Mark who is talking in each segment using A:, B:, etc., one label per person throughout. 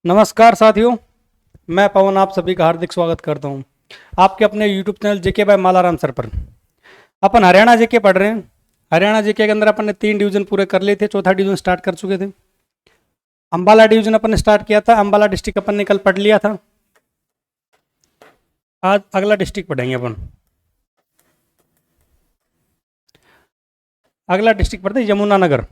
A: नमस्कार साथियों, मैं पवन आप सभी का हार्दिक स्वागत करता हूं आपके अपने YouTube चैनल जेके बाय मालाराम सर पर। अपन हरियाणा जेके पढ़ रहे हैं। हरियाणा जेके के अंदर अपन ने 3 डिवीजन पूरे कर लिए थे, चौथा डिवीजन स्टार्ट कर चुके थे। अंबाला डिवीजन अपन ने स्टार्ट किया था, अंबाला डिस्ट्रिक्ट अपन ने कल पढ़ लिया था। आज अगला डिस्ट्रिक्ट पढ़ेंगे अपन। अगला डिस्ट्रिक्ट पढ़ते हैं यमुनानगर।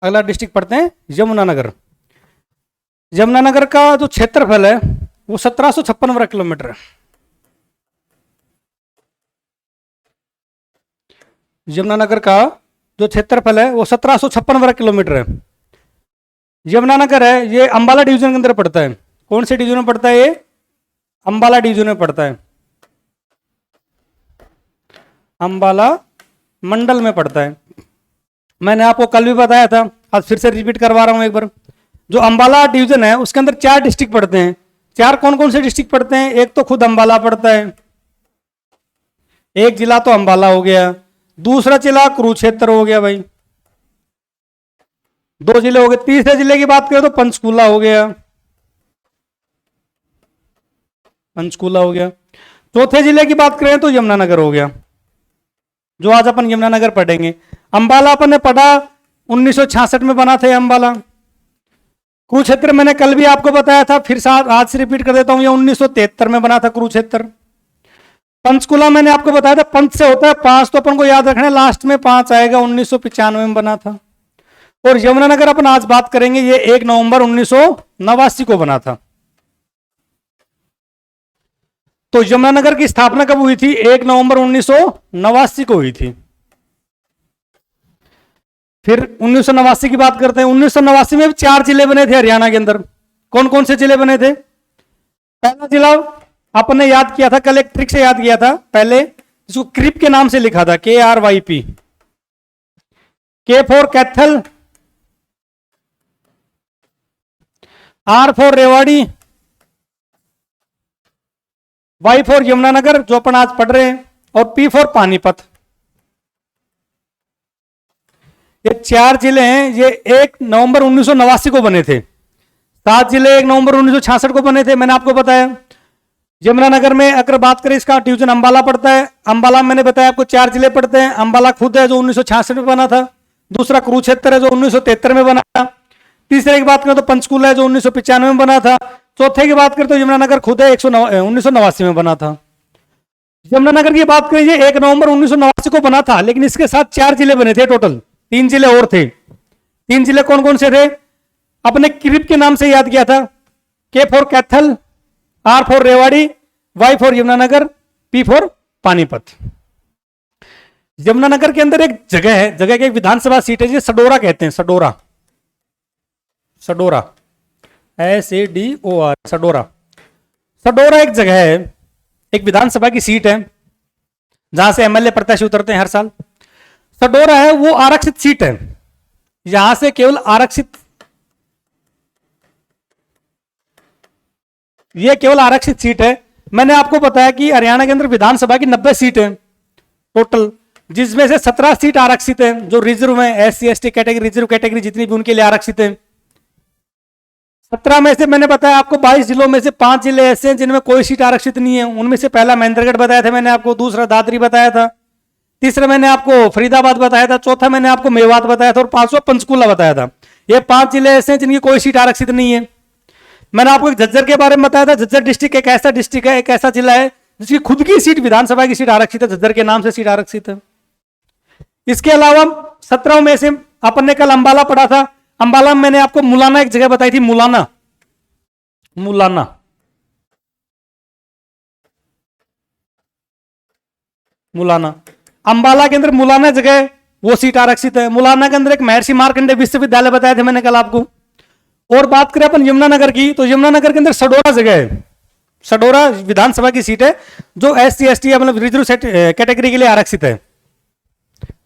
A: अगला डिस्ट्रिक्ट पढ़ते हैं यमुनानगर। यमुनानगर का जो क्षेत्रफल है वो 1756 वर्ग किलोमीटर है। यमुनानगर का जो क्षेत्रफल है वो 1756 वर्ग किलोमीटर है। यमुनानगर है ये अंबाला डिवीजन के अंदर पड़ता है। कौन से डिवीजन में पड़ता है ये? अंबाला डिवीजन में पड़ता है। अंबाला मंडल में पड़ता है। मैंने आपको कल भी बताया था, आज फिर से रिपीट करवा रहा हूं एक बार। जो अंबाला डिवीजन है उसके अंदर 4 डिस्ट्रिक्ट पड़ते हैं। 4 कौन कौन से डिस्ट्रिक्ट पड़ते हैं? एक तो खुद अंबाला पड़ता है, एक जिला तो अंबाला हो गया, दूसरा जिला कुरुक्षेत्र हो गया भाई, 2 जिले हो गए। तीसरे जिले की बात करें तो पंचकूला हो गया, पंचकूला हो गया। चौथे जिले की बात करें तो यमुनानगर हो गया, जो आज अपन यमुनानगर पढ़ेंगे। अंबाला अपन ने पढ़ा 1966 में बना था अंबाला। कुरुक्षेत्र मैंने कल भी आपको बताया था, फिर साथ आज से रिपीट कर देता हूं, ये 1973 में बना था कुरुक्षेत्र। पंचकुला मैंने आपको बताया था, पंच से होता है 5, तो अपन को याद रखना है लास्ट में 5 आएगा, 1995 में बना था। और यमुनानगर अपन आज बात करेंगे, ये 1 नवंबर 1989 को बना था। तो यमुनानगर की स्थापना कब हुई थी? 1 नवंबर 1989 को हुई थी। फिर 1989 की बात करते हैं। 1989 में 4 जिले बने थे हरियाणा के अंदर। कौन कौन से जिले बने थे? पहला जिला आपने याद किया था, कल एक ट्रिक से याद किया था पहले, जिसको क्रिप के नाम से लिखा था, KRYP। K for Kaithal, R for Rewari, Y for Yamunanagar जो अपन आज पढ़ रहे हैं, और P फॉर पानीपत। ये 4 जिले हैं, ये 1 नवंबर 1989 को बने थे। 7 जिले 1 नवंबर 1966 को बने थे, मैंने आपको बताया। यमुनानगर में अगर बात करें, इसका डिवीजन अंबाला पड़ता है। अंबाला में मैंने बताया आपको 4 जिले पड़ते हैं। अंबाला खुद है जो 1966 में बना था, दूसरा कुरुक्षेत्र है जो 1973 में बना था, तीसरे की बात करें तो पंचकुला है जो 1995 में बना था, चौथे की बात करें तो यमुनानगर खुद है 1989 में बना था। यमुनानगर की बात करें, ये 1 नवंबर 1989 को बना था, लेकिन इसके साथ 4 जिले बने थे टोटल, 3 जिले और थे। 3 जिले कौन कौन से थे? अपने क्रिप के नाम से याद किया था। K for Kaithal, R for Rewari, Y for Yamunanagar, P for Panipat. Yamunanagar के अंदर एक जगह है, जगह की एक विधानसभा सीट है, जिसे सडोरा कहते हैं। सडोरा, सडोरा, SADOR, सडोरा। सडोरा एक जगह है, एक विधानसभा की सीट है, जहां से MLA प्रत्याशी उतरते हैं हर साल। सडोरा है वो आरक्षित सीट है, यहां से केवल आरक्षित, ये केवल आरक्षित सीट है। मैंने आपको बताया कि हरियाणा के अंदर विधानसभा की 90 सीट है टोटल, जिसमें से 17 सीट आरक्षित है, जो रिजर्व में SC ST category, reserve category जितनी भी उनके लिए आरक्षित है। 17 में से मैंने बताया आपको 22 जिलों में से 5 जिले ऐसे हैं जिनमें कोई सीट आरक्षित नहीं है। उनमें से पहला महेंद्रगढ़ बताया था मैंने आपको, दूसरा दादरी बताया था, तीसरा मैंने आपको फरीदाबाद बताया था, चौथा मैंने आपको मेवात बताया था, और 5वां पंचकुला बताया था। ये 5 जिले ऐसे हैं जिनकी कोई सीट आरक्षित नहीं है। मैंने आपको झज्जर के बारे में बताया था। झज्जर डिस्ट्रिक्ट एक ऐसा डिस्ट्रिक्ट है, एक ऐसा जिला है जिसकी खुद की सीट, विधानसभा की सीट आरक्षित है, झज्जर के नाम से सीट आरक्षित है। इसके अलावा 17 में से अपन ने कल अंबाला पढ़ा था। अंबाला में मैंने आपको मुलाना एक जगह बताई थी, मुलाना, मुलाना, मुलाना। अंबाला के अंदर मुलाना जगह वो सीट आरक्षित है। मुलाना के अंदर एक महर्षि मार्कंडेय विश्वविद्यालय बताए थे मैंने कल आपको। और बात करें अपन यमुनानगर की, तो यमुनानगर के अंदर सडोरा जगह है। सडोरा विधानसभा की सीट है जो SC ST मतलब रिजर्व कैटेगरी के लिए आरक्षित है।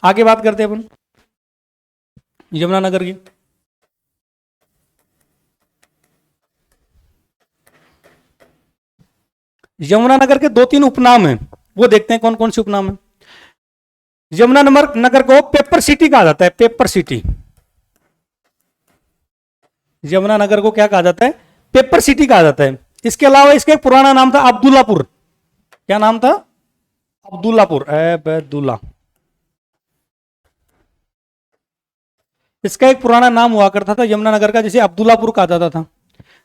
A: आगे बात करते हैं अपन यमुनानगर की। यमुनानगर के 2-3 उपनाम हैं, वो देखते हैं कौन कौन से उपनाम है। नगर को पेपर सिटी कहा जाता है, पेपर सिटी। यमुनानगर को क्या कहा जाता है? पेपर सिटी कहा जाता है। इसके अलावा इसका एक पुराना नाम था अब्दुल्लापुर। क्या नाम था? अब्दुल्लापुर, अब्दुल्ला। इसका एक पुराना नाम हुआ करता था यमुनानगर का, जिसे अब्दुल्लापुर कहा जाता था।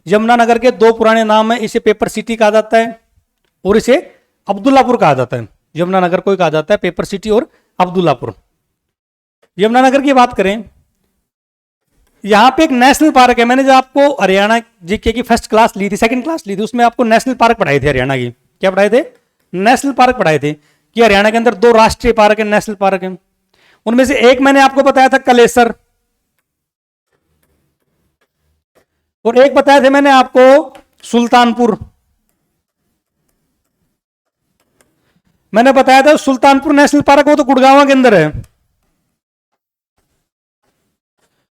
A: यमुनानगर के दो पुराने नाम है, इसे पेपर सिटी कहा जाता है और इसे अब्दुल्लापुर कहा जाता है। यमुनानगर को कहा जाता है पेपर सिटी और अब्दुल्लापुर। यमुनानगर की बात करें, यहां पे एक नेशनल पार्क है। मैंने जो आपको हरियाणा जीके की फर्स्ट क्लास ली थी, सेकंड क्लास ली थी, उसमें आपको नेशनल पार्क पढ़ाए थे हरियाणा की। क्या पढ़ाए थे? नेशनल पार्क पढ़ाए थे कि हरियाणा के अंदर दो राष्ट्रीय पार्क है, नेशनल पार्क है। उनमें से एक मैंने आपको बताया था कलेसर, और एक बताया थे मैंने आपको सुल्तानपुर। मैंने बताया था सुल्तानपुर नेशनल पार्क, वो तो गुड़गांव के अंदर है,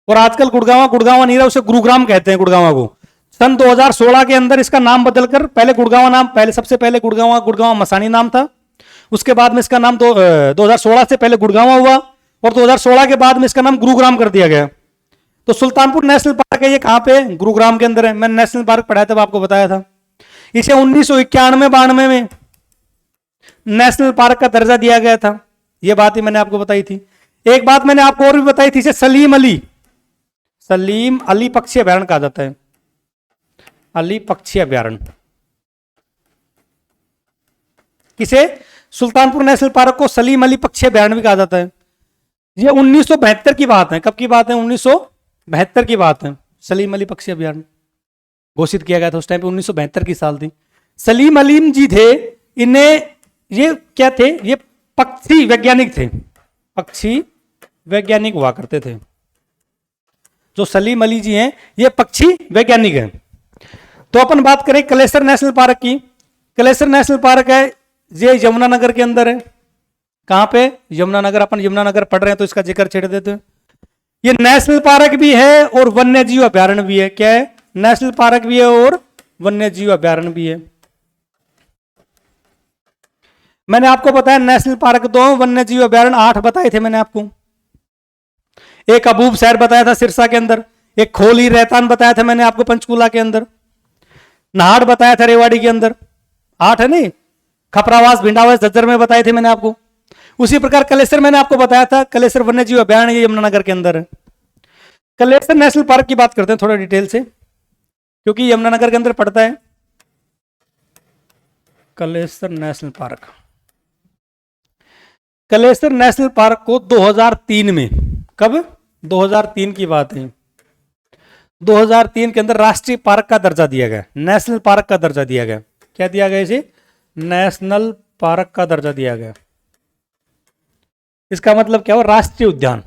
A: और आजकल गुड़गांव नहीं रहा, उसे गुरुग्राम कहते हैं गुड़गांव को। सन 2016 के अंदर इसका नाम बदलकर, पहले गुड़गांव नाम, सबसे पहले गुड़गांव मसानी नाम था। उसके बाद में इसका नाम 2016 से पहले गुड़गांव हुआ, और 2016 के बाद में इसका नाम गुरुग्राम कर दिया गया। तो सुल्तानपुर नेशनल पार्क है, ये कहां पे? गुरुग्राम के अंदर है। मैंने नेशनल पार्क पढ़ाया था, आपको बताया था। इसे 1991-92 में नेशनल पार्क का दर्जा दिया गया था। यह बात ही मैंने आपको बताई थी। एक बात मैंने आपको और भी बताई थी, इसे सलीम अली पक्षी अभ्यारण्य कहा जाता है। अली पक्षी अभ्यारण्य किसे? सुल्तानपुर नेशनल पार्क को सलीम अली पक्षी अभ्यारण्य भी कहा जाता है। यह 1972 की बात है। कब की बात है? 1972 की बात है। सलीम अली पक्षी अभ्यारण्य घोषित किया गया था उस टाइम पे, 1972 की साल थी। सलीम अलीम जी थे, इन्हें ये क्या थे? ये पक्षी वैज्ञानिक थे, पक्षी वैज्ञानिक हुआ करते थे। जो सलीम अली जी हैं, ये पक्षी वैज्ञानिक हैं। तो अपन बात करें कलेसर नेशनल पार्क की। कलेसर नेशनल पार्क है, ये यमुनानगर के अंदर है। कहां पे? यमुनानगर। अपन यमुनानगर पढ़ रहे हैं तो इसका जिक्र छेड़ देते हैं। ये नेशनल पार्क भी है और वन्य जीव अभ्यारण्य भी है। क्या है? नेशनल पार्क भी है और वन्य जीव अभ्यारण्य भी है। मैंने आपको बताया नेशनल पार्क 2, वन्य जीव अभ्यारण्य 8 बताए थे मैंने आपको। एक अबूब शहर बताया था सिरसा के अंदर, एक खोली रहतान बताया था मैंने आपको पंचकूला के अंदर, नाहड़ बताया था रेवाड़ी के अंदर। 8 है नहीं? खपरावास, भिंडावास, झज्जर में बताए थे मैंने आपको। उसी प्रकार कलेसर मैंने आपको बताया था, कलेसर वन्य जीव अभ्यारण्य ये यमुनानगर के अंदर है। कलेसर नेशनल पार्क की बात करते हैं थोड़ा डिटेल से, क्योंकि यमुनानगर के अंदर पड़ता है। Kalesar national park, Kalesar national park को 2003 में, कब? 2003 की बात है, 2003 के अंदर राष्ट्रीय पार्क का दर्जा दिया गया, नेशनल पार्क का दर्जा दिया गया। क्या दिया गया इसे? नेशनल पार्क का दर्जा दिया गया। इसका मतलब क्या हुआ? राष्ट्रीय उद्यान।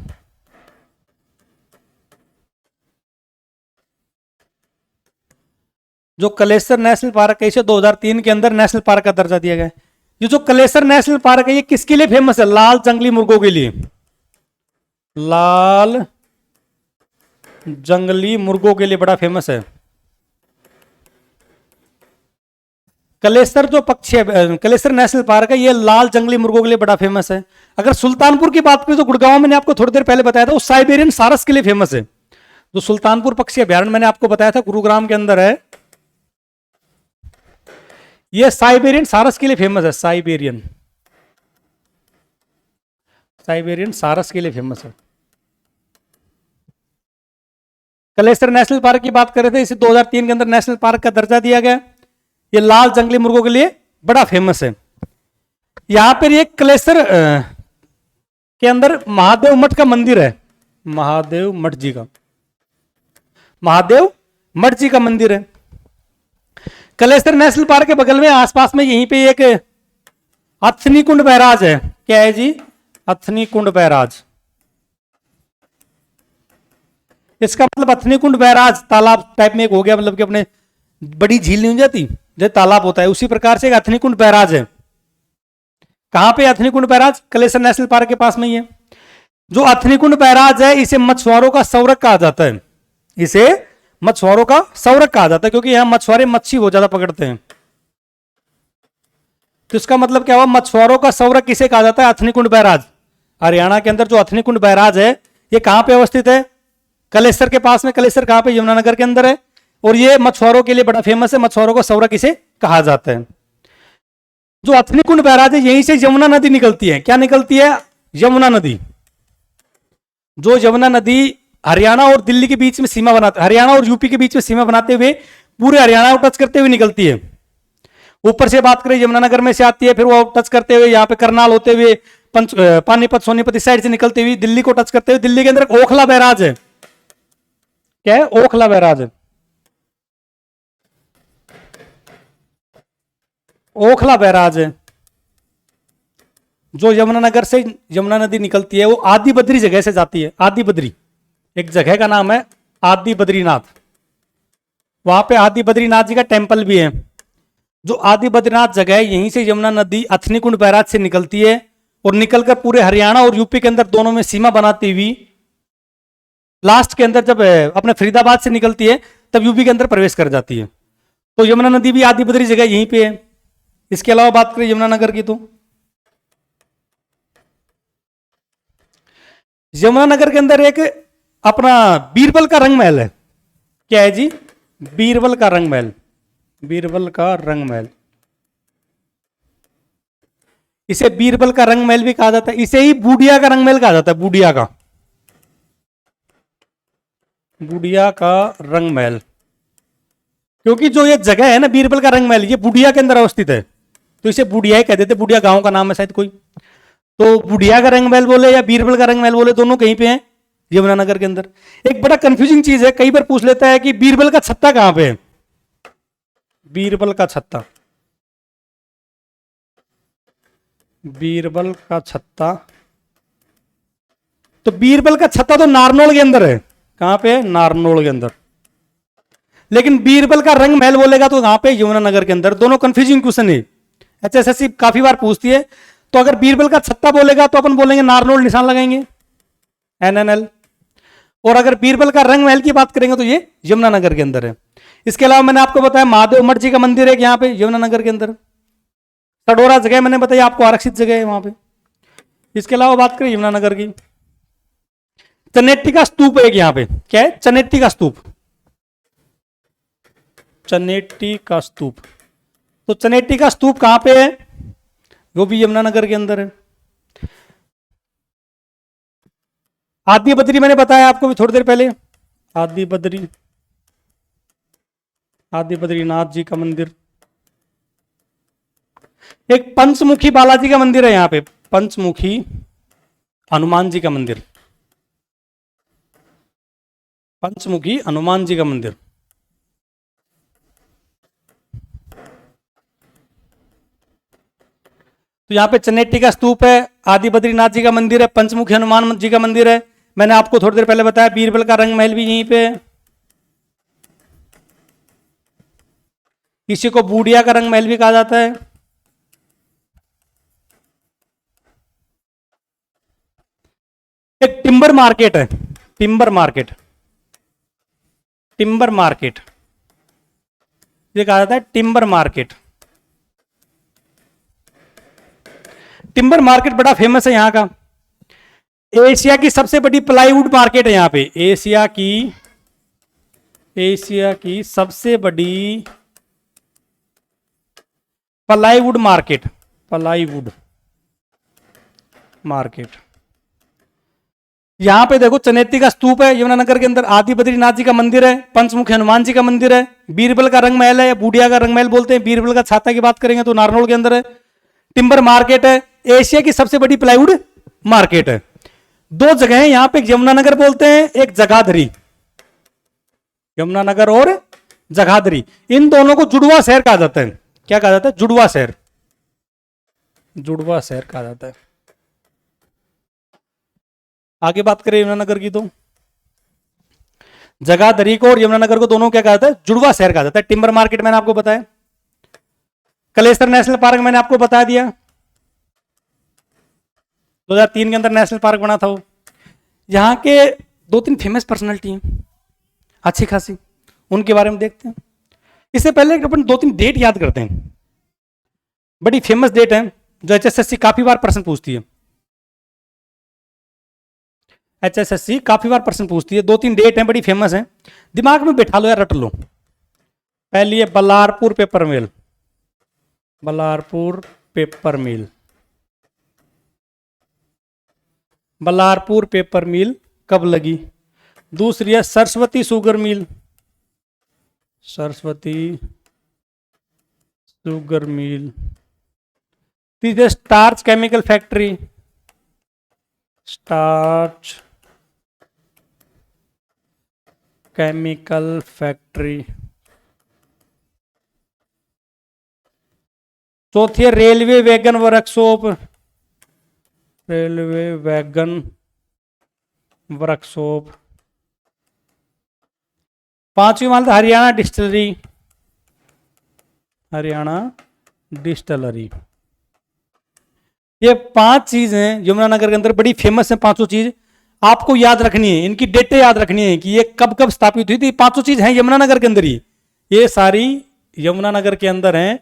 A: जो कलेसर नेशनल पार्क है, इसे 2003 के अंदर नेशनल पार्क का दर्जा दिया गया। ये जो कलेसर नेशनल पार्क है, ये किसके लिए फेमस है? लाल जंगली मुर्गों के लिए। लाल जंगली मुर्गों के लिए बड़ा फेमस है। कलेसर जो पक्षी है, कलेसर नेशनल पार्क है, ये लाल जंगली मुर्गों के लिए बड़ा फेमस है। अगर सुल्तानपुर की बात करें तो गुड़गांव मैंने आपको थोड़ी देर पहले बताया था, वो साइबेरियन सारस के लिए फेमस है। जो सुल्तानपुर पक्षी अभ्यारण्य मैंने आपको बताया था गुरुग्राम के अंदर है, ये साइबेरियन सारस के लिए फेमस है। साइबेरियन सारस के लिए फेमस है। कलेसर नेशनल पार्क की बात कर रहे थे, इसे 2003 के अंदर नेशनल पार्क का दर्जा दिया गया। ये लाल जंगली मुर्गों के लिए बड़ा फेमस है। यहां पर एक कलेसर के अंदर महादेव मठ का मंदिर है। महादेव मठ जी का मंदिर है। कलेसर नेशनल पार्क के बगल में आसपास में यहीं पे एक अथनी कुंड बैराज है। क्या है जी? अथनी कुंड बैराज। इसका मतलब अथनी कुंड बैराज तालाब टाइप में एक हो गया, मतलब कि अपने बड़ी झील नहीं हो जाती जैसे तालाब होता है, उसी प्रकार से एक अथनी कुंड बैराज है। कहां पे अथनी कुंड बैराज? कलेसर नेशनल पार्क के पास में ही है। जो अथनी कुंड बैराज है, इसे मछुआरों का संरक्षक कहा जाता है। इसे मछुआरों का संरक्षक कहा जाता है, क्योंकि यहां मछुआरे मच्छी बहुत ज्यादा पकड़ते हैं। तो इसका मतलब क्या हुआ? मछुआरों का संरक्षक किसे कहा जाता है? अथनी कुंड बैराज। हरियाणा के अंदर जो अथनीकुंड बैराज है ये कहां पे अवस्थित है? कलेसर के पास में। कलेसर कहां पे? यमुनानगर के अंदर है। और ये मछुआरों के लिए बड़ा फेमस है, मछुआरों को सौरक इसे कहा जाता है। जो अथनीकुंड बैराज है यहीं से यमुना नदी निकलती है। क्या निकलती है? यमुना नदी। जो यमुना नदी हरियाणा और दिल्ली के बीच में सीमा बनाते, हरियाणा और यूपी के बीच में सीमा बनाते हुए पूरे हरियाणा को टच करते हुए निकलती है। ऊपर से बात करें यमुनानगर में से आती है, फिर वो टच करते हुए यहाँ पे करनाल होते हुए पानीपत सोनीपत इस साइड से निकलते हुए दिल्ली को टच करते हुए दिल्ली के अंदर ओखला बैराज है। क्या है? ओखला बैराज है। ओखला बैराज है जो यमुनानगर से यमुना नदी निकलती है, वो आदि बद्री जगह से जाती है। आदि बद्री एक जगह का नाम है, आदि बद्रीनाथ। वहां पे आदि बद्रीनाथ जी का टेंपल भी है। जो आदि बद्रीनाथ जगह है यहीं से यमुना नदी अथनीकुंड बैराज से निकलती है और निकलकर पूरे हरियाणा और यूपी के अंदर दोनों में सीमा बनाती हुई लास्ट के अंदर जब अपने फरीदाबाद से निकलती है तब यूपी के अंदर प्रवेश कर जाती है। तो यमुना नदी भी आदि बद्री जगह यहीं पे है। इसके अलावा बात करें यमुनानगर की, तो यमुनानगर के अंदर एक अपना बीरबल का रंग महल है। क्या है जी? बीरबल का रंग महल। बीरबल का रंग महल, इसे बीरबल का रंग महल भी कहा जाता है। इसे ही बूडिया का रंग महल कहा जाता है। बूडिया का, बूडिया का रंग महल, क्योंकि जो ये जगह है ना बीरबल का रंग महल, ये बूडिया के अंदर अवस्थित है, तो इसे बूडिया ही कहते थे। बूडिया गांव का नाम है शायद कोई। तो बूडिया का रंग महल बोले या बीरबल का रंग महल बोले, दोनों कहीं पे हैं, यमुनानगर के अंदर। एक बड़ा कंफ्यूजिंग चीज है, कई बार पूछ लेता है कि बीरबल का छत्ता कहां पे है? बीरबल का छत्ता, बीरबल का छत्ता, तो बीरबल का छत्ता तो नारनौल के अंदर है। कहां पे है? नारनौल के अंदर। लेकिन बीरबल का रंग महल बोलेगा तो कहां पे? यमुनानगर के अंदर। दोनों कंफ्यूजिंग क्वेश्चन है, एचएसएससी काफी बार पूछती है। तो अगर बीरबल का छत्ता बोलेगा तो अपन बोलेंगे नारनौल, निशान लगाएंगे NNL। और अगर बीरबल का रंग महल की बात करेंगे तो ये यमुनानगर के अंदर है। इसके अलावा मैंने आपको बताया महादेव मठ जी का मंदिर है यहाँ पे यमुनानगर के अंदर। सडोरा जगह मैंने बताया आपको, आरक्षित जगह है वहां पे। इसके अलावा बात करें यमुनानगर की, चनेट्टी का स्तूप है यहाँ पे। क्या है? चनेट्टी का स्तूप। चनेट्टी का स्तूप, तो चनेट्टी का स्तूप कहां पे है? वो भी यमुनानगर के अंदर है। आदि बद्री मैंने बताया आपको भी थोड़ी देर पहले। आदि बद्री, आदि बद्रीनाथ जी का मंदिर। एक पंचमुखी बालाजी का मंदिर है यहाँ पे, पंचमुखी हनुमान जी का मंदिर। पंचमुखी हनुमान जी का मंदिर। तो यहाँ पे चनेट्टी का स्तूप है, आदि बद्रीनाथ जी का मंदिर है, पंचमुखी हनुमान जी का मंदिर है। मैंने आपको थोड़ी देर पहले बताया बीरबल का रंग महल भी यहीं पे है। इसी को बूडिया का रंग महल भी कहा जाता है। एक टिम्बर मार्केट है, टिम्बर मार्केट, टिम्बर मार्केट, ये कहा जाता है टिम्बर मार्केट। टिम्बर मार्केट बड़ा फेमस है यहाँ का। एशिया की सबसे बड़ी प्लाईवुड मार्केट है यहाँ पे। एशिया की सबसे बड़ी प्लाईवुड मार्केट, प्लाईवुड मार्केट। यहां पे देखो चनेट्टी का स्तूप है यमुनानगर के अंदर, आदि बद्रीनाथ जी का मंदिर है, पंचमुखी हनुमान जी का मंदिर है, बीरबल का रंग महल है या बूडिया का रंग महल बोलते हैं। बीरबल का छाता की बात करेंगे तो नारनौल के अंदर है। टिम्बर मार्केट है, एशिया की सबसे बड़ी प्लाईवुड मार्केट है। दो जगह है यहां पे, यमुनानगर बोलते हैं, एक जगाधरी। यमुनानगर और जगाधरी, इन दोनों को जुड़वा शहर कहा जाता है। क्या कहा जाता है? जुड़वा शहर, जुड़वा शहर कहा जाता है। आगे बात करें यमुनानगर की, तो जगाधरी को और यमुनानगर को दोनों क्या कहा जाता है? जुड़वा शहर कहा जाता है। टिम्बर मार्केट मैंने आपको बताया। कलेसर नेशनल पार्क मैंने आपको बता दिया, 2003 के अंदर नेशनल पार्क बना था वो। यहाँ के दो तीन फेमस पर्सनालिटी हैं अच्छी खासी, उनके बारे में देखते हैं। इससे पहले अपन दो तीन डेट याद करते हैं, बड़ी फेमस डेट है जो एचएसएससी काफी बार प्रश्न पूछती है। HSSC काफी बार प्रश्न पूछती है, 2-3 डेट हैं बड़ी फेमस हैं, दिमाग में बैठा लो या रट लो। पहली है Ballarpur paper mill, Ballarpur paper mill, Ballarpur paper mill कब लगी। दूसरी है Saraswati sugar mill, Saraswati sugar mill. तीसरी starch chemical factory, starch chemical factory. चौथी है railway wagon workshop, railway wagon workshop. पांचवी मान हरियाणा डिस्टिलरी, हरियाणा डिस्टिलरी। ये 5 चीज हैं यमुनानगर के अंदर, बड़ी फेमस है पांचों चीज, आपको याद रखनी है, इनकी डेटें याद रखनी है कि ये कब कब स्थापित हुई थी। पांचों चीज हैं यमुनानगर के अंदर ही, ये सारी यमुनानगर के अंदर हैं,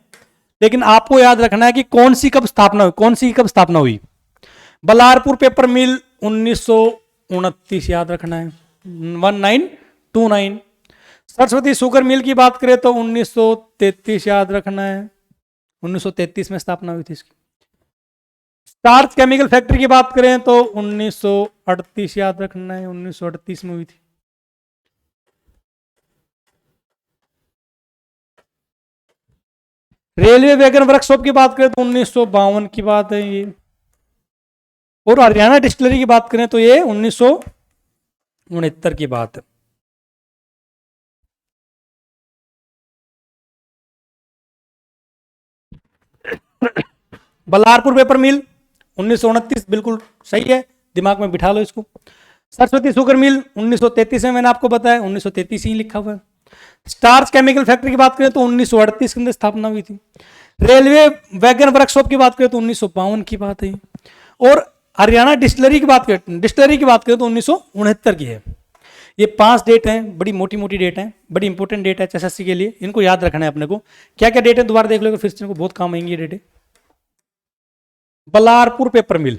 A: लेकिन आपको याद रखना है कि कौन सी कब स्थापना हुई, कौन सी कब स्थापना हुई। बल्लारपुर पेपर मिल 1929 याद रखना है, 1929। सरस्वती शुगर मिल की बात करें तो 1933 याद रखना है, 1933 में स्थापना हुई थी इसकी। स्टार्च केमिकल फैक्ट्री की बात करें तो 1938 याद रखना है, 1938 में हुई थी। रेलवे वैगन वर्कशॉप की बात करें तो 1952 की बात है ये। और हरियाणा डिस्टिलरी की बात करें तो ये 1969 की बात है। बल्लारपुर पेपर मिल 1929 बिल्कुल सही है, दिमाग में बिठा लो इसको। सरस्वती शुगर मिल 1933 में, मैंने आपको बताया 1933 ही लिखा हुआ है। स्टार्च केमिकल फैक्ट्री की बात करें तो 1938 के अंदर स्थापना हुई थी। रेलवे वैगन वर्कशॉप की बात करें तो 1952 की बात है। और हरियाणा डिस्टिलरी की बात करें, डिस्टिलरी की बात करें तो 1969 की है। ये 5 डेट हैं, बड़ी मोटी मोटी डेट हैं, बड़ी इंपॉर्टेंट डेट है HSSC के लिए, इनको याद रखना है अपने को। क्या क्या डेट है दोबारा देख लो, फिर से इनको बहुत काम आएंगी ये डेटें। बल्लारपुर पेपर मिल,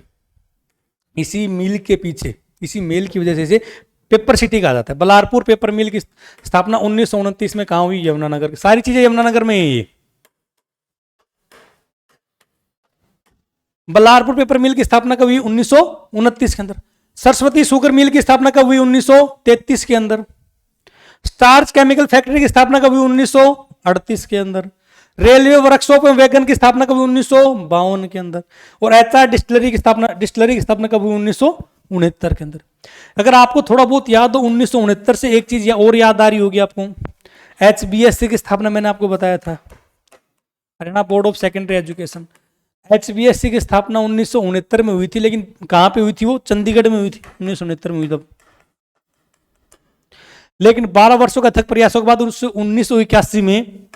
A: इसी मिल के पीछे, इसी मेल की वजह से पेपर सिटी कहा जाता है। बल्लारपुर पेपर मिल की स्थापना 1929 में कहां हुई, यमुनानगर। सारी चीजें यमुनानगर में ही है। बल्लारपुर पेपर मिल की स्थापना कब हुई, 1929 के अंदर। सरस्वती शुगर मिल की स्थापना कब हुई, 1933 के अंदर। स्टार्च केमिकल फैक्ट्री की स्थापना कब हुई, 1938 के अंदर। रेलवे वर्कशॉप में वैगन की स्थापना कब हुई, 1952 के अंदर। और HR डिस्टिलरी की स्थापना कब हुई, 1969 के अंदर। अगर आपको थोड़ा बहुत याद हो 1969 से, एक चीज और याद आ रही होगी आपको, HBSC की स्थापना मैंने आपको बताया था, Haryana board of secondary education. HBSC की स्थापना 1969 में हुई थी, लेकिन कहां पे हुई थी, वो चंडीगढ़ में हुई थी, 1969 में हुई तब। लेकिन 12 वर्षों का अथक प्रयासों के बाद 1981 में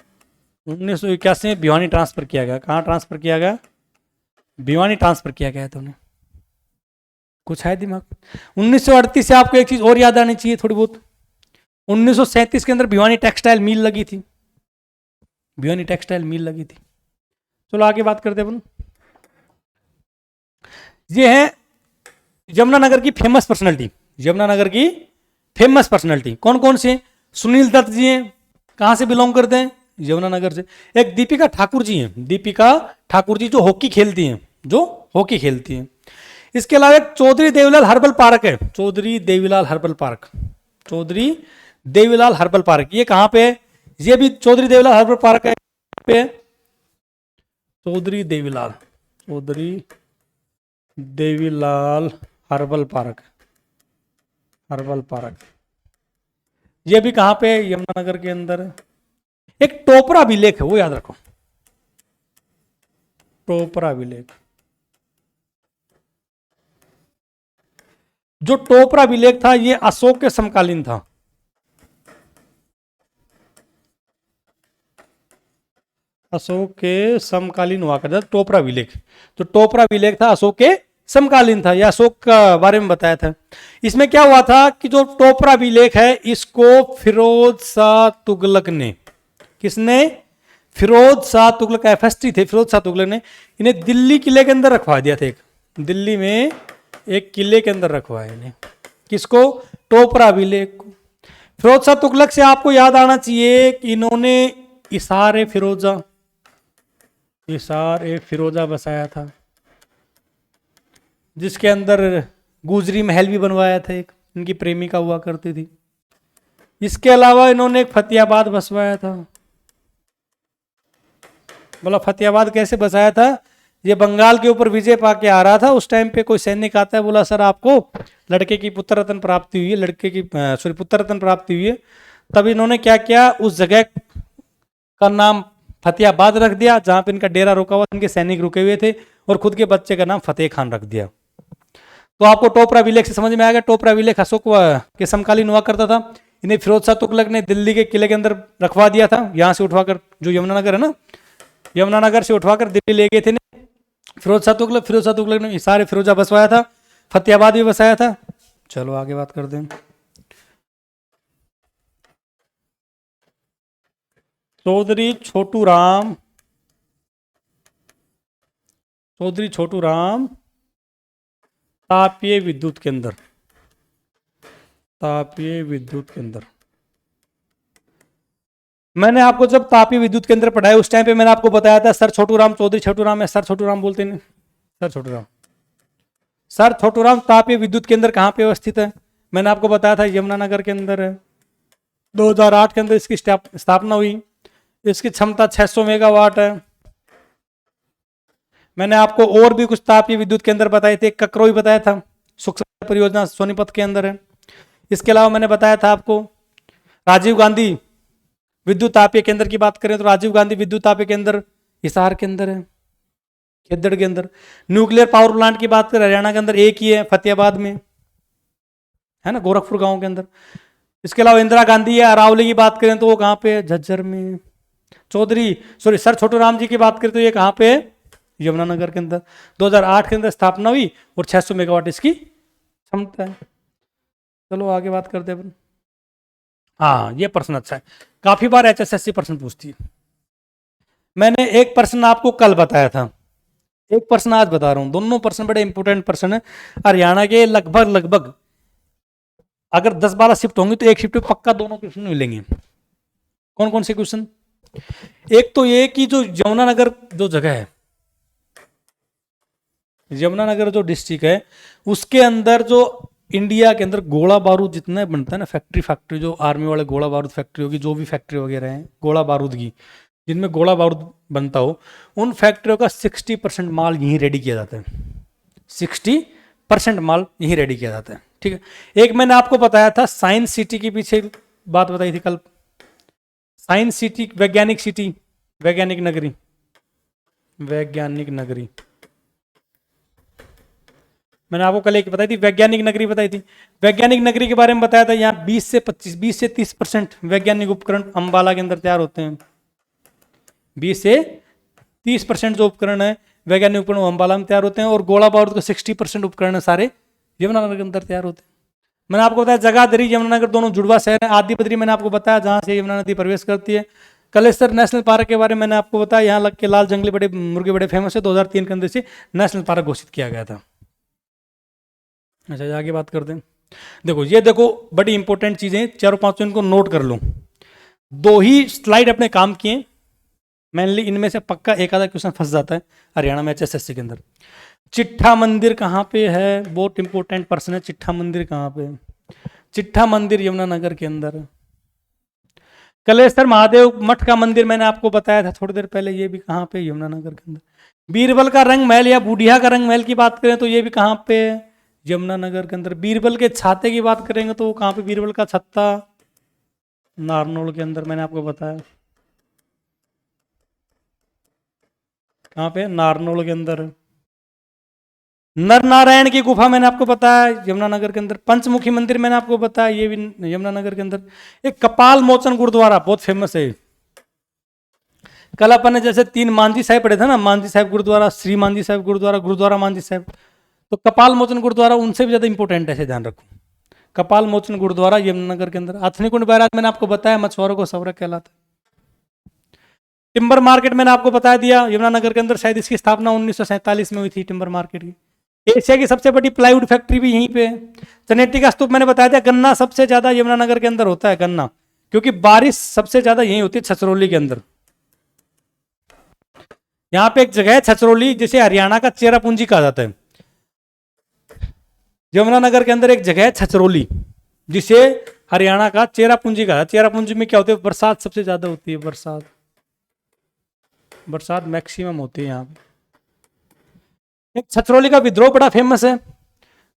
A: भिवानी ट्रांसफर किया गया। कहां ट्रांसफर किया गया, भिवानी ट्रांसफर किया गया था उन्हें। कुछ है दिमाग। 1938 से आपको एक चीज और याद आनी चाहिए थोड़ी बहुत, 1937 के अंदर भिवानी टेक्सटाइल मिल लगी थी, भिवानी टेक्सटाइल मिल लगी थी। चलो आगे बात करते हैं अपन। ये है यमुनानगर की फेमस पर्सनालिटी, यमुनानगर की फेमस पर्सनालिटी कौन कौन से। सुनील दत्त जी हैं, कहां से बिलोंग करते हैं, यमुनानगर से। एक दीपिका ठाकुर जी हैं, दीपिका ठाकुर जी जो हॉकी खेलती हैं, जो हॉकी खेलती हैं। इसके अलावा एक चौधरी देवीलाल हर्बल पार्क है, Chaudhary Devilal herbal park, Chaudhary Devilal herbal park. ये कहां पे है, ये भी चौधरी देवीलाल हर्बल पार्क है पे, Chaudhary Devilal herbal park, herbal park. ये भी कहां पे, यमुनानगर के अंदर। एक टोपरा अभिलेख है, वो याद रखो, टोपरा अभिलेख। जो टोपरा अभिलेख था ये अशोक के समकालीन था, अशोक के समकालीन हुआ करता था टोपरा अभिलेख। तो टोपरा अभिलेख था अशोक के समकालीन था, या अशोक का बारे में बताया था। इसमें क्या हुआ था कि जो टोपरा अभिलेख है इसको फिरोज शाह तुगलक ने, किसने, फिरोज शाह तुगलक FST थे, फिरोज शाह तुगलक ने इन्हें दिल्ली किले के अंदर रखवा दिया था। एक दिल्ली में एक किले के अंदर रखवाया इन्हें। किसको? टोपरा अभिलेख को। फिरोज शाह तुगलक से आपको याद आना चाहिए कि इन्होंने इसार फिरोजा बसाया था, जिसके अंदर गुजरी महल भी बनवाया था, एक इनकी प्रेमिका हुआ करती थी। इसके अलावा इन्होंने एक फतेहाबाद बसवाया था। बोला फतेहाबाद कैसे बसाया था? ये बंगाल के ऊपर विजय पाके आ रहा था, उस टाइम पे कोई सैनिक आता है, बोला सर आपको लड़के की पुत्र रत्न प्राप्ति हुई है, पुत्र रत्न प्राप्ति हुई है। तब इन्होंने क्या किया, उस जगह का नाम फतेहाबाद रख दिया, जहां पे इनका डेरा रुका हुआ, इनके सैनिक रुके हुए थे, और खुद के बच्चे का नाम फतेह खान रख दिया। तो आपको टोपरा अभिलेख से समझ में आ गया। टोपरा अभिलेख अशोक के समकालीन हुआ करता था। इन्हें फिरोज शाह तुगलक ने दिल्ली के किले के अंदर रखवा दिया था, यहां से उठवाकर, जो यमुनानगर है ना, यमुनानगर से उठवाकर दिल्ली ले गए थे फिरोज शाह तुगलक ने सारे फिरोजा बसवाया था, फतेहाबाद भी बसाया था। चलो आगे बात करते हैं। चौधरी छोटू राम तापीय विद्युत केंद्र, मैंने आपको जब तापीय विद्युत केंद्र पढ़ाया उस टाइम पे मैंने आपको बताया था सर छोटू राम, चौधरी छोटू राम, या सर छोटू राम बोलते हैं, सर छोटू राम तापीय विद्युत केंद्र कहाँ पे अवस्थित है? मैंने आपको बताया था यमुनानगर के अंदर है। 2008 के अंदर इसकी स्थापना हुई। इसकी क्षमता 600 मेगावाट है। मैंने आपको और भी कुछ तापीय विद्युत केंद्र बताए थे, ककरोई बताया था, सुख परियोजना सोनीपत के अंदर है। इसके अलावा मैंने बताया था आपको राजीव गांधी विद्युत तापीय केंद्र की बात करें तो राजीव गांधी विद्युत तापीय केंद्र हिसार के अंदर है, खेदड़ के अंदर। न्यूक्लियर पावर प्लांट की बात करें हरियाणा के अंदर एक ही है, फतेहाबाद में है ना, गोरखपुर गांव के अंदर। इसके अलावा इंदिरा गांधी या अरावली की बात करें तो वो कहाँ पे? झज्जर में। सर छोटू राम जी की बात करें तो ये कहाँ पे है? यमुनानगर के अंदर। 2008 के अंदर स्थापना हुई और 600 मेगावाट इसकी क्षमता है। चलो आगे बात करते हैं। हाँ ये प्रश्न अच्छा है, काफी बार HSSC प्रश्न पूछती है। मैंने एक प्रश्न आपको कल बताया था, एक प्रश्न आज बता रहा हूं, दोनों प्रश्न बड़े इंपोर्टेंट प्रश्न है। हरियाणा के लगभग अगर 10-12 शिफ्ट होंगे तो एक शिफ्ट में पक्का दोनों क्वेश्चन मिलेंगे। कौन कौन से क्वेश्चन? एक तो ये कि जो यमुनानगर जो जगह है, यमुनानगर जो डिस्ट्रिक्ट है, उसके अंदर जो इंडिया के अंदर गोला बारूद जितना बनता है ना, फैक्ट्री जो आर्मी वाले गोला बारूद फैक्ट्री होगी, जो भी फैक्ट्री वगैरह है गोला बारूद की, जिनमें गोला बारूद बनता हो, उन फैक्ट्रियों का 60% माल यहीं रेडी किया जाता है। 60% माल यहीं रेडी किया जाता है। ठीक है। एक मैंने आपको बताया था साइंस सिटी के पीछे बात बताई थी कल, साइंस सिटी, वैज्ञानिक नगरी मैंने आपको कल एक बताई थी, वैज्ञानिक नगरी बताई थी। वैज्ञानिक नगरी के बारे में बताया था, यहाँ 20 से 30% वैज्ञानिक उपकरण अंबाला के अंदर तैयार होते हैं। 20 से 30% जो उपकरण है वैज्ञानिक उपकरण अंबाला में तैयार होते हैं, और गोला बारूद के 60% उपकरण है सारे यमुनानगर के अंदर तैयार होते हैं। मैंने आपको बताया जगाधरी यमुनानगर दोनों जुड़वा शहर है। आदि बद्री मैंने आपको बताया जहां से यमुना नदी प्रवेश करती है। कलेश्वर नेशनल पार्क के बारे में मैंने आपको बताया, यहाँ लग के लाल जंगली बड़े मुर्गे बड़े फेमस है, 2003 के अंदर से नेशनल पार्क घोषित किया गया था। अच्छा आगे बात करते हैं। देखो बड़ी इंपॉर्टेंट चीजें, चारों पांचों इनको नोट कर लो। 2 ही स्लाइड अपने काम किए, मेनली इनमें से पक्का एक आधा क्वेश्चन फंस जाता है हरियाणा में HSSC के अंदर। चिट्ठा मंदिर कहाँ पे है? बहुत इंपॉर्टेंट प्रश्न है। चिट्ठा मंदिर कहाँ पे है? चिट्ठा मंदिर यमुनानगर के अंदर है। कलेश्वर महादेव मठ का मंदिर मैंने आपको बताया था थोड़ी देर पहले, ये भी कहाँ पे? यमुनानगर के अंदर। बीरबल का रंग महल या बूढ़िया का रंग महल की बात करें तो ये भी कहाँ पे? यमुनानगर के अंदर। बीरबल के छाते की बात करेंगे तो वो कहाँ पे? बीरबल का छत्ता नारनौल के अंदर, मैंने आपको बताया कहाँ पे? नारनौल के अंदर। नर नारायण की गुफा मैंने आपको बताया यमुनानगर के अंदर। पंचमुखी मंदिर मैंने आपको बताया, ये भी यमुनानगर के अंदर। एक कपाल मोचन गुरुद्वारा बहुत फेमस है। कल अपन ने जैसे 3 मांझी साहिब पढ़े थे ना, मांझी साहिब गुरुद्वारा, श्री मांझी साहिब गुरुद्वारा, गुरुद्वारा मांझी साहिब, तो कपाल मोचन गुरुद्वारा उनसे भी ज्यादा इंपॉर्टेंट है, ध्यान रखो। कपाल मोचन गुरुद्वारा यमुनानगर के अंदर। अथनी कुंड बैराज मैंने आपको बताया मछुआरों को सवरक कहलाता है। टिम्बर मार्केट मैंने आपको बता दिया यमुनानगर के अंदर, शायद इसकी स्थापना 1947 में हुई थी टिम्बर मार्केट की। एशिया की सबसे बड़ी प्लाईवुड फैक्ट्री भी यहीं पे है। तनेटी का स्तूप मैंने बताया था, गन्ना सबसे ज्यादा यमुनानगर के अंदर होता है गन्ना, क्योंकि बारिश सबसे ज्यादा यहीं होती है छछरौली के अंदर। यहाँ पे एक जगह है छछरौली, जिसे हरियाणा का चेरापूंजी कहा जाता है। यमुनानगर के अंदर एक जगह है छछरौली, जिसे हरियाणा का चेरापूंजी कहा जाता है। चेरापूंजी में क्या होती है, बरसात सबसे ज्यादा होती है, बरसात मैक्सिमम होती है यहाँ पे। एक छछरौली का विद्रोह बड़ा फेमस है,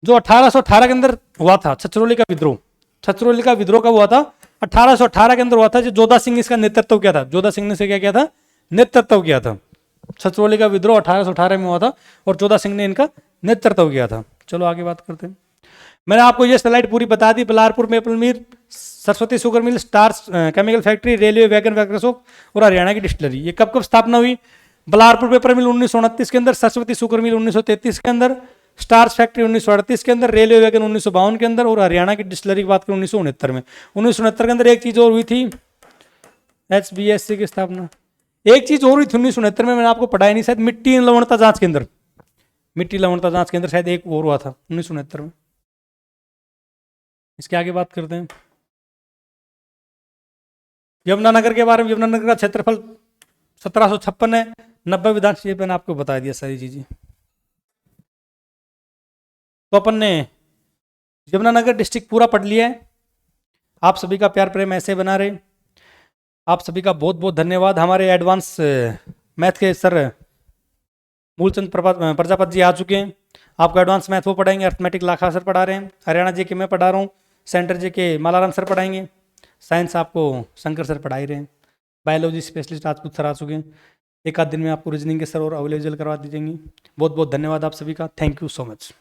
A: जो 1818 के अंदर हुआ था। छछरौली का विद्रोह, छछरौली का विद्रोह कब हुआ था, 1818 के अंदर हुआ था, जो जोधा सिंह ने इसका नेतृत्व किया था। जोधा सिंह ने से क्या किया था, नेतृत्व किया था। छछरौली का विद्रोह 1818 में हुआ था और जोधा सिंह ने इनका नेतृत्व किया था। चलो आगे बात करते हैं। मैंने आपको ये स्लाइड पूरी बता दी। बलारपुर मेपल mill, Saraswati sugar mill, starch chemical factory, railway wagon workshop और हरियाणा की डिस्टिलरी, ये कब कब स्थापना हुई। बलारपुर पेपर मिल 1929 के अंदर, सरस्वती शुगर मिल 1933 के अंदर, स्टार्स फैक्ट्री 1938 के अंदर, रेलवे वैगन 1952 के अंदर और हरियाणा की डिस्टिलरी की बात करें 1969 में। 1969 के अंदर एक चीज और हुई थी, HBSC की स्थापना। एक चीज और हुई थी 1969 में, मैंने आपको पढ़ाया नहीं शायद, मिट्टी लवणता जांच केंद्र। मिट्टी लवणता जांच केंद्र शायद एक और हुआ था 1969 में। इसके आगे बात करते हैं यमुनानगर के बारे में। यमुनानगर का क्षेत्रफल 1756 है, 90 विधानसभा, मैंने आपको बता दिया सारी चीजें। तो अपन ने यमुनानगर डिस्ट्रिक्ट पूरा पढ़ लिया है। आप सभी का प्यार प्रेम ऐसे बना रहे। आप सभी का बहुत बहुत धन्यवाद। हमारे एडवांस मैथ के सर मूलचंद प्रजापति जी आ चुके हैं। आपको एडवांस मैथ वो पढ़ाएंगे, अर्थमेटिक लाखा सर पढ़ा रहे हैं, हरियाणा जी के मैं पढ़ा रहा हूँ, सेंटर जी के मालाराम सर पढ़ाएंगे, साइंस आपको शंकर सर पढ़ा ही रहे हैं, बायोलॉजी स्पेशलिस्ट राजपूत सर आ चुके हैं। एक आध दिन में आपको रीजनिंग के सर और अवेलेबल करवा दीजिएंगे। बहुत बहुत धन्यवाद आप सभी का। Thank you so much.